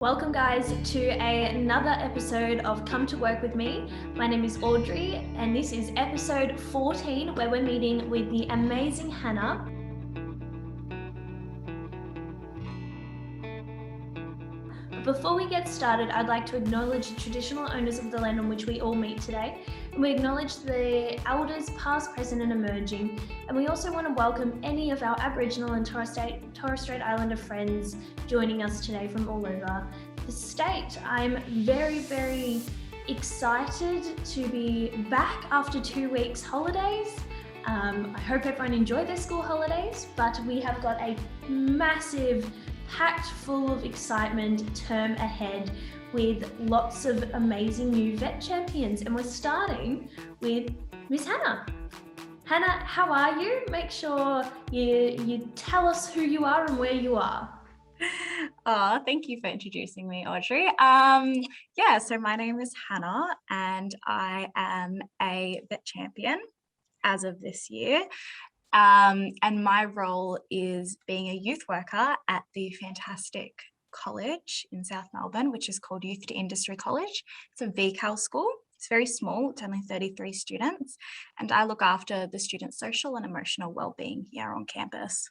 Welcome guys to another episode of Come to Work With Me. My name is Audrey and this is episode 14 where we're meeting with the amazing Hannah. Before we get started, I'd like to acknowledge the traditional owners of the land on which we all meet today. And we acknowledge the elders past, present and emerging. And we also want to welcome any of our Aboriginal and Torres Strait Islander friends joining us today from all over the state. I'm very excited to be back after 2 weeks holidays. I hope everyone enjoyed their school holidays, but we have got a massive packed full of excitement term ahead with lots of amazing new vet champions. And we're starting with Miss Hannah. Hannah, how are you? Make sure you tell us who you are and where you are. Thank you for introducing me, Audrey. So my name is Hannah and I am a vet champion as of this year. And my role is being a youth worker at the fantastic college in South Melbourne, which is called Youth to Industry College. It's a VCAL school. It's very small. It's only 33 students. And I look after the students' social and emotional wellbeing here on campus.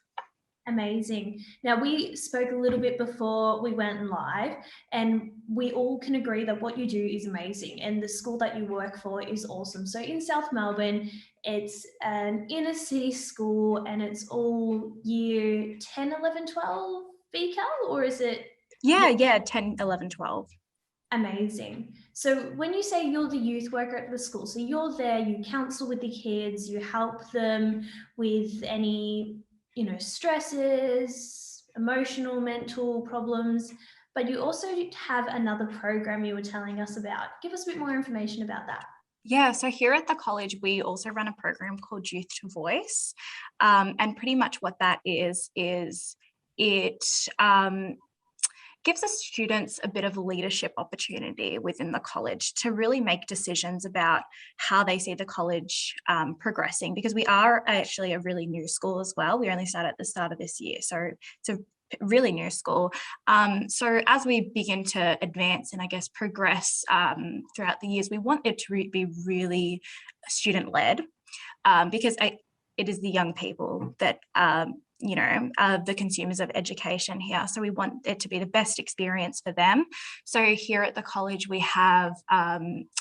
Amazing. Now, we spoke a little bit before we went live, and we all can agree that what you do is amazing and the school that you work for is awesome. So in South Melbourne, it's an inner city school and it's all year 10, 11, 12 VCAL, or is it? Yeah, 10, 11, 12. Amazing. So when you say you're the youth worker at the school, so you're there, you counsel with the kids, you help them with any stresses, emotional, mental problems, but you also have another program you were telling us about. Give us a bit more information about that. Yeah, so here at the college, we also run a program called Youth to Voice. And pretty much what that is it gives the students a bit of leadership opportunity within the college to really make decisions about how they see the college progressing, because we are actually a really new school as well. We only started at the start of this year, so it's a really new school. So as we begin to advance and I guess progress throughout the years, we want it to be really student-led, because it is the young people that the consumers of education here. So we want it to be the best experience for them. So here at the college, we have,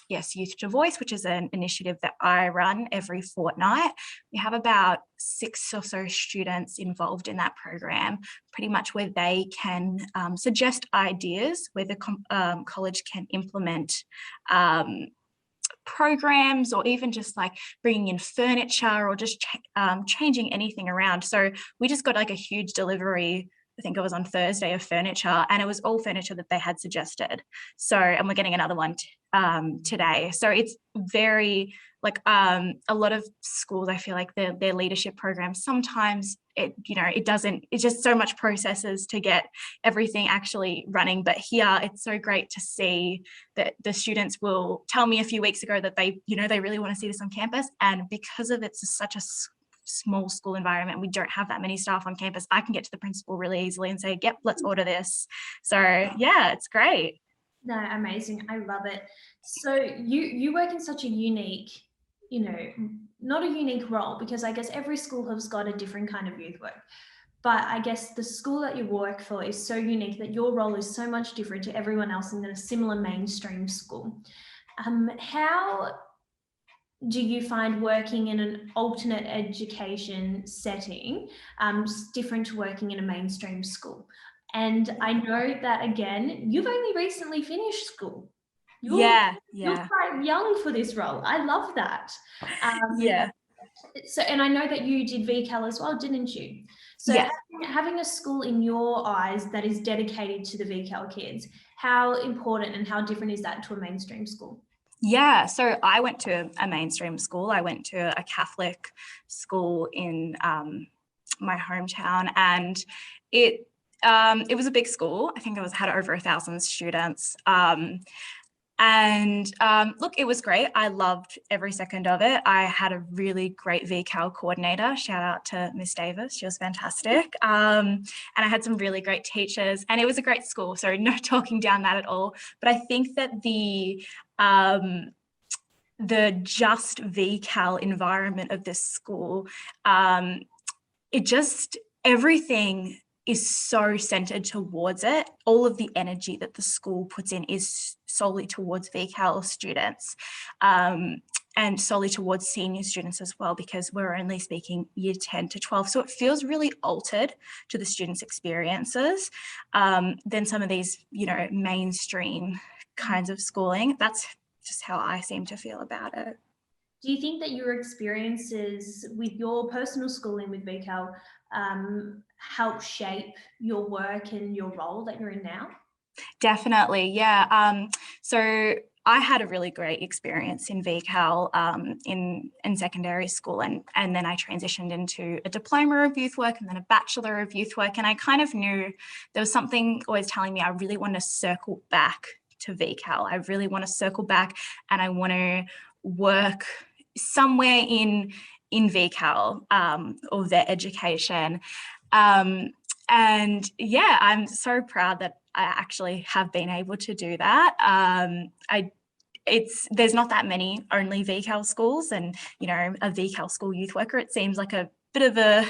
Youth to Voice, which is an initiative that I run every fortnight. We have about 6 or so students involved in that program, pretty much where they can suggest ideas where the college can implement programs, or even just like bringing in furniture or just changing anything around. So we just got like a huge delivery, I think it was on Thursday, of furniture, and it was all furniture that they had suggested. So, and we're getting another one today. So it's very like a lot of schools, I feel like their leadership programs, sometimes it's just so much processes to get everything actually running. But here it's so great to see that the students will tell me a few weeks ago that they really want to see this on campus. And because of it's such a small school environment, we don't have that many staff on campus, I can get to the principal really easily and say, yep, let's order this. So yeah, it's great. No, amazing. I love it. So you work in such a unique, not a unique role, because I guess every school has got a different kind of youth work. But I guess the school that you work for is so unique that your role is so much different to everyone else in a similar mainstream school. How do you find working in an alternate education setting different to working in a mainstream school? And I know that, again, you've only recently finished school. You're quite young for this role. I love that. So, and I know that you did VCAL as well, didn't you? So yeah. having a school in your eyes that is dedicated to the VCAL kids, how important and how different is that to a mainstream school? Yeah, so I went to a mainstream school. I went to a Catholic school in my hometown, and it was a big school. I think it had over 1,000 students. And look, it was great. I loved every second of it. I had a really great VCAL coordinator. Shout out to Miss Davis. She was fantastic. And I had some really great teachers, and it was a great school. So no talking down that at all. But I think that the just VCAL environment of this school, it just, everything is so centered towards it. All of the energy that the school puts in is solely towards VCAL students, and solely towards senior students as well, because we're only speaking year 10 to 12. So it feels really altered to the students' experiences than some of these, mainstream kinds of schooling. That's just how I seem to feel about it. Do you think that your experiences with your personal schooling with VCAL help shape your work and your role that you're in now? Definitely, yeah. So I had a really great experience in VCAL in secondary school, and then I transitioned into a diploma of youth work and then a bachelor of youth work, and I kind of knew there was something always telling me I really want to circle back to VCAL. I really want to circle back, and I want to work somewhere in VCAL or their education. And yeah, I'm so proud that I actually have been able to do that. There's not that many only VCAL schools, and a VCAL school youth worker, it seems like a bit of a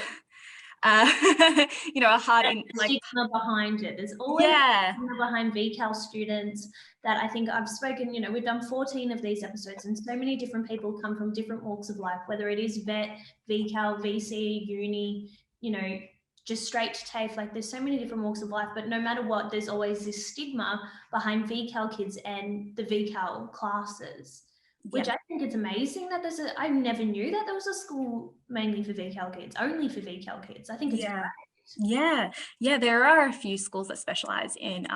a hard stigma behind it. There's always a stigma behind VCAL students that I think I've spoken, we've done 14 of these episodes, and so many different people come from different walks of life, whether it is vet, VCAL, VC, uni, just straight to TAFE. Like, there's so many different walks of life, but no matter what, there's always this stigma behind VCAL kids and the VCAL classes, which I think it's amazing that I never knew that there was a school mainly for VCAL kids, only for VCAL kids. I think it's great. Yeah, there are a few schools that specialize in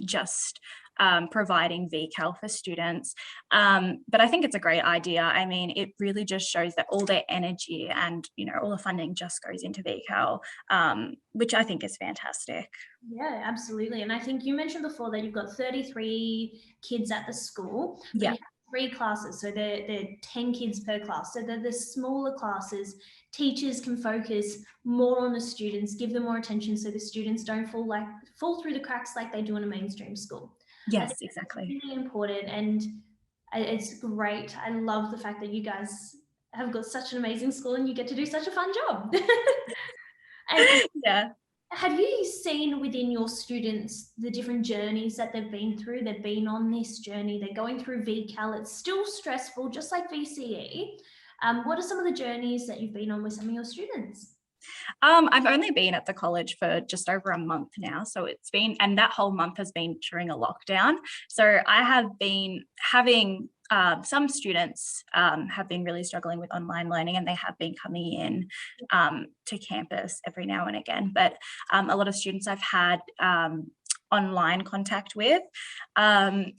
just providing VCAL for students. But I think it's a great idea. I mean, it really just shows that all their energy and, all the funding just goes into VCAL, which I think is fantastic. Yeah, absolutely. And I think you mentioned before that you've got 33 kids at the school. Yeah. 3 classes, so they're 10 kids per class, so they're the smaller classes. Teachers can focus more on the students, give them more attention, so the students don't fall through the cracks like they do in a mainstream school. Yes, exactly. It's really important, and it's great. I love the fact that you guys have got such an amazing school and you get to do such a fun job. Yeah. Have you seen within your students the different journeys that they've been through? They've been on this journey, they're going through VCAL, it's still stressful, just like VCE. What are some of the journeys that you've been on with some of your students? I've only been at the college for just over a month now. So and that whole month has been during a lockdown. So I have been having some students have been really struggling with online learning, and they have been coming in to campus every now and again. But a lot of students I've had online contact with, and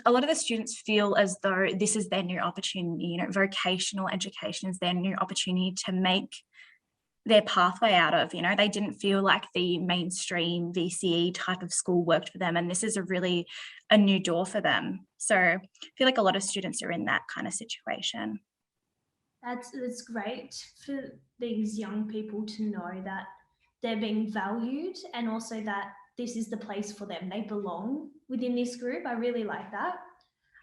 a lot of the students feel as though this is their new opportunity. Vocational education is their new opportunity to make their pathway out of. They didn't feel like the mainstream VCE type of school worked for them, and this is a new door for them. So I feel like a lot of students are in that kind of situation. That's great for these young people to know that they're being valued, and also that this is the place for them. They belong within this group. I really like that.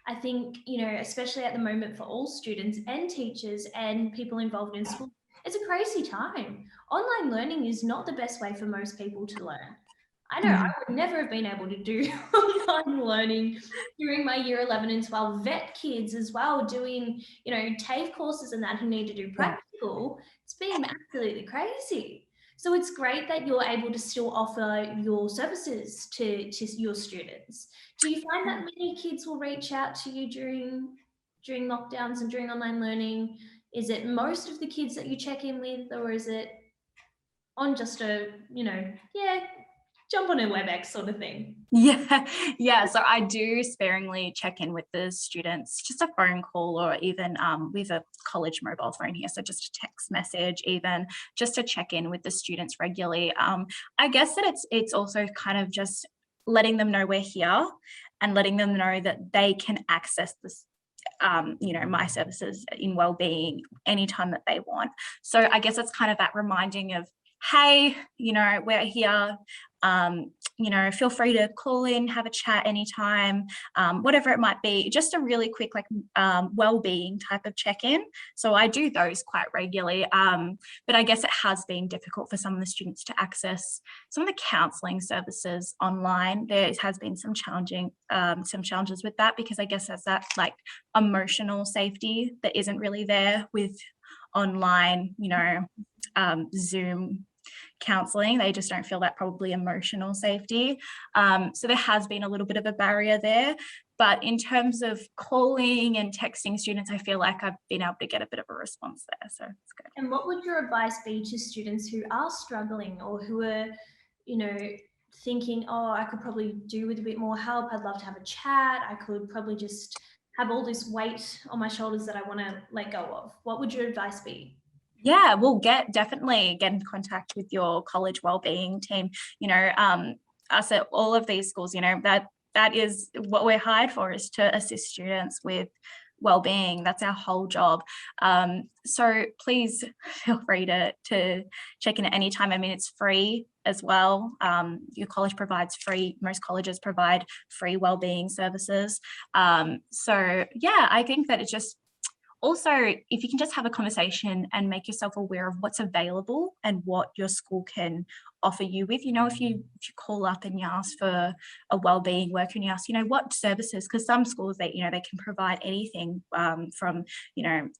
I think, especially at the moment for all students and teachers and people involved in school, it's a crazy time. Online learning is not the best way for most people to learn. I know I would never have been able to do online learning during my year 11 and 12. Vet kids as well, doing, TAFE courses and that, who need to do practical. It's been absolutely crazy. So it's great that you're able to still offer your services to your students. Do you find that many kids will reach out to you during lockdowns and during online learning? Is it most of the kids that you check in with, or is it on just a, jump on a WebEx sort of thing? Yeah. So I do sparingly check in with the students, just a phone call, or even with a college mobile phone here. So just a text message, even just to check in with the students regularly. I guess that it's also kind of just letting them know we're here and letting them know that they can access this, my services in wellbeing anytime that they want. So I guess it's kind of that reminding of, hey, we're here. Feel free to call in, have a chat anytime, whatever it might be, just a really quick well-being type of check-in. So I do those quite regularly, but I guess it has been difficult for some of the students to access some of the counselling services online. There has been some challenges with that, because I guess there's that emotional safety that isn't really there with online, Zoom counselling. They just don't feel that probably emotional safety. So there has been a little bit of a barrier there. But in terms of calling and texting students, I feel like I've been able to get a bit of a response there. So it's good. And what would your advice be to students who are struggling or who are, thinking, oh, I could probably do with a bit more help. I'd love to have a chat. I could probably just have all this weight on my shoulders that I want to let go of. What would your advice be? Yeah, we'll definitely get in contact with your college wellbeing team. Us at all of these schools, that is what we're hired for, is to assist students with wellbeing. That's our whole job. So please feel free to check in at any time. I mean, it's free as well. Your college provides most colleges provide free wellbeing services. So yeah, I think that it's just, also, if you can just have a conversation and make yourself aware of what's available and what your school can offer you with, if you call up and you ask for a wellbeing worker and you ask, what services, because some schools, they can provide anything from,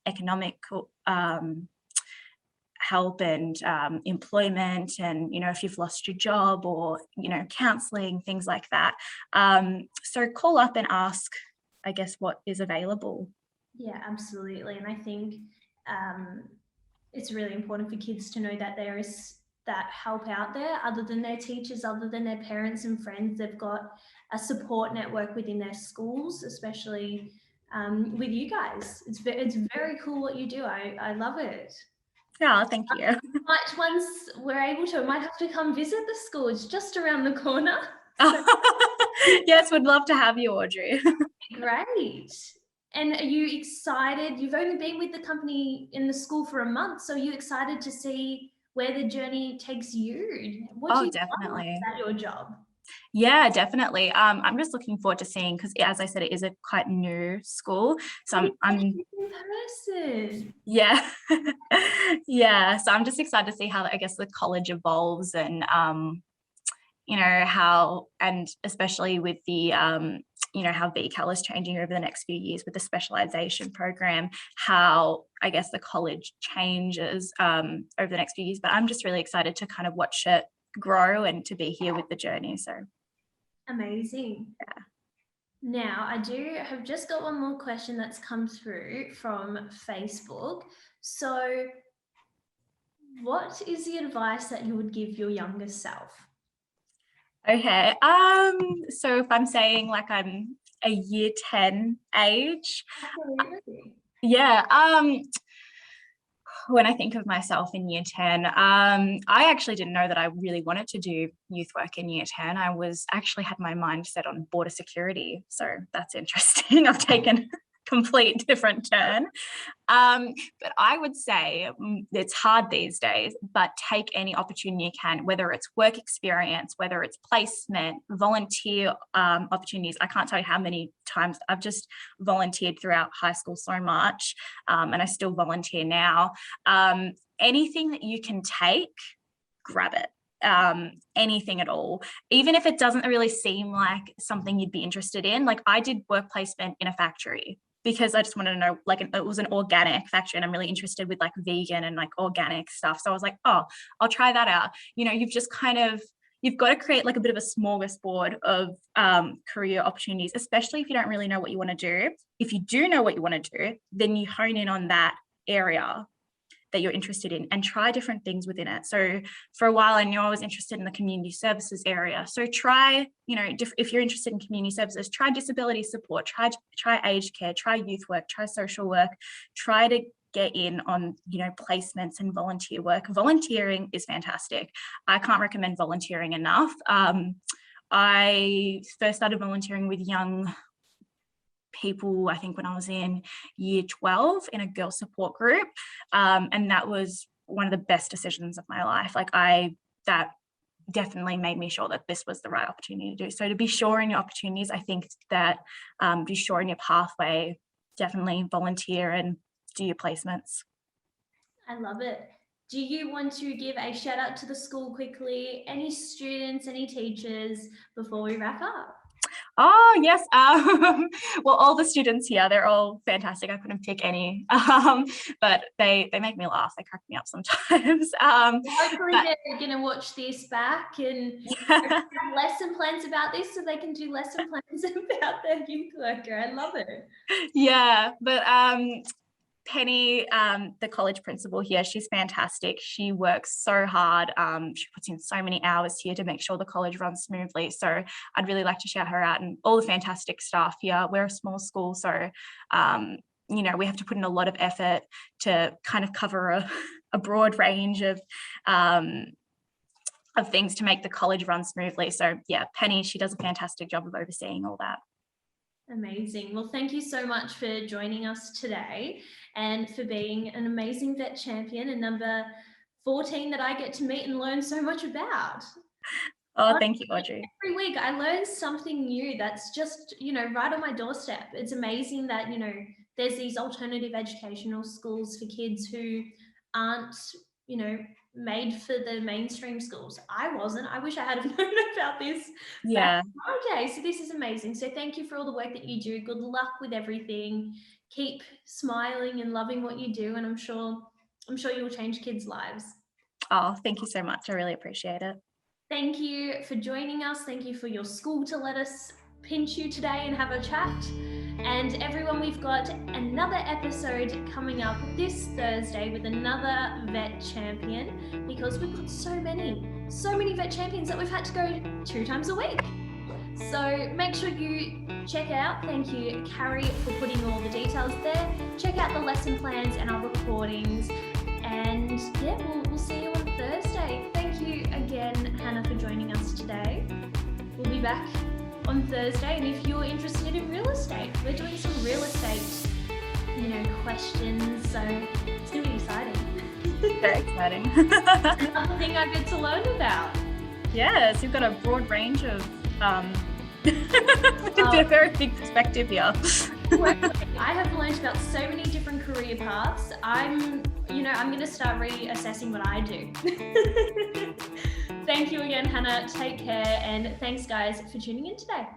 economic help and employment, and if you've lost your job, or counselling, things like that. So call up and ask, I guess, what is available. Yeah, absolutely. And I think it's really important for kids to know that there is that help out there, other than their teachers, other than their parents and friends. They've got a support network within their schools, especially with you guys. It's very cool what you do. I love it. Oh, thank you. Once we're able to, I might have to come visit the school. It's just around the corner. So. Yes, would love to have you, Audrey. Great. And are you excited? You've only been with the company in the school for a month, so are you excited to see where the journey takes you? What do you definitely. love about your job? Yeah, definitely. I'm just looking forward to seeing, because as I said, it is a quite new school. So I'm in person. Yeah. Yeah. So I'm just excited to see how, I guess, the college evolves, and how, and especially with the how VCAL is changing over the next few years with the specialisation program, how, I guess, the college changes over the next few years. But I'm just really excited to kind of watch it grow and to be here with the journey. So amazing. Yeah. Now, I have just got one more question that's come through from Facebook. So what is the advice that you would give your younger self? Okay. So if I'm saying I'm a year 10 age. Absolutely. Yeah. When I think of myself in year 10, I actually didn't know that I really wanted to do youth work in year 10. I had my mind set on border security. So that's interesting. I've taken complete different turn. But I would say it's hard these days, but take any opportunity you can, whether it's work experience, whether it's placement, volunteer opportunities. I can't tell you how many times I've just volunteered throughout high school so much, and I still volunteer now. Anything that you can take, grab it. Anything at all, even if it doesn't really seem like something you'd be interested in. I did work placement in a factory, because I just wanted to know, it was an organic factory, and I'm really interested with vegan and organic stuff. So I was like, oh, I'll try that out. You've just you've got to create a bit of a smorgasbord of career opportunities, especially if you don't really know what you want to do. If you do know what you want to do, then you hone in on that area that you're interested in and try different things within it. So for a while, I knew I was interested in the community services area. So try, if you're interested in community services, try disability support, try aged care, try youth work, try social work, try to get in on, placements and volunteer work. Volunteering is fantastic. I can't recommend volunteering enough. I first started volunteering with young people, I think when I was in year 12 in a girl support group. And that was one of the best decisions of my life. That definitely made me sure that this was the right opportunity to do. So to be sure in your opportunities, I think that be sure in your pathway, definitely volunteer and do your placements. I love it. Do you want to give a shout out to the school quickly? Any students, any teachers before we wrap up? Oh, yes. Well, all the students here, they're all fantastic. I couldn't pick any, but they make me laugh. They crack me up sometimes. Hopefully they're going to watch this back and have lesson plans about this so they can do lesson plans about their youth worker. I love it. Yeah, but Penny, the college principal here, she's fantastic. She works so hard. She puts in so many hours here to make sure the college runs smoothly. So I'd really like to shout her out, and all the fantastic staff here. We're a small school, so we have to put in a lot of effort to kind of cover a broad range of things to make the college run smoothly. So yeah, Penny, she does a fantastic job of overseeing all that. Amazing. Well, thank you so much for joining us today and for being an amazing vet champion and number 14 that I get to meet and learn so much about. Oh, thank you, Audrey. Every week I learn something new that's just, right on my doorstep. It's amazing that, there's these alternative educational schools for kids who aren't, made for the mainstream schools. I wasn't. I wish I had known about this. Yeah. Okay, so this is amazing. So thank you for all the work that you do. Good luck with everything. Keep smiling and loving what you do, and I'm sure you'll change kids' lives. Oh, thank you so much. I really appreciate it. Thank you for joining us. Thank you for your school to let us pinch you today and have a chat. And everyone, we've got another episode coming up this Thursday with another vet champion, because we've got so many vet champions that we've had to go 2 times a week. So make sure you check out, thank you Carrie for putting all the details there. Check out the lesson plans and our recordings. And yeah, we'll see you on Thursday. Thank you again, Hannah, for joining us today. We'll be back on Thursday, and if you're interested in real estate, we're doing some real estate, questions, so it's going to be exciting. Very exciting. Another thing I get to learn about. Yes, you've got a broad range of a very big perspective here. I have learned about so many different career paths. I'm going to start reassessing what I do. Thank you again, Hannah. Take care. And thanks, guys, for tuning in today.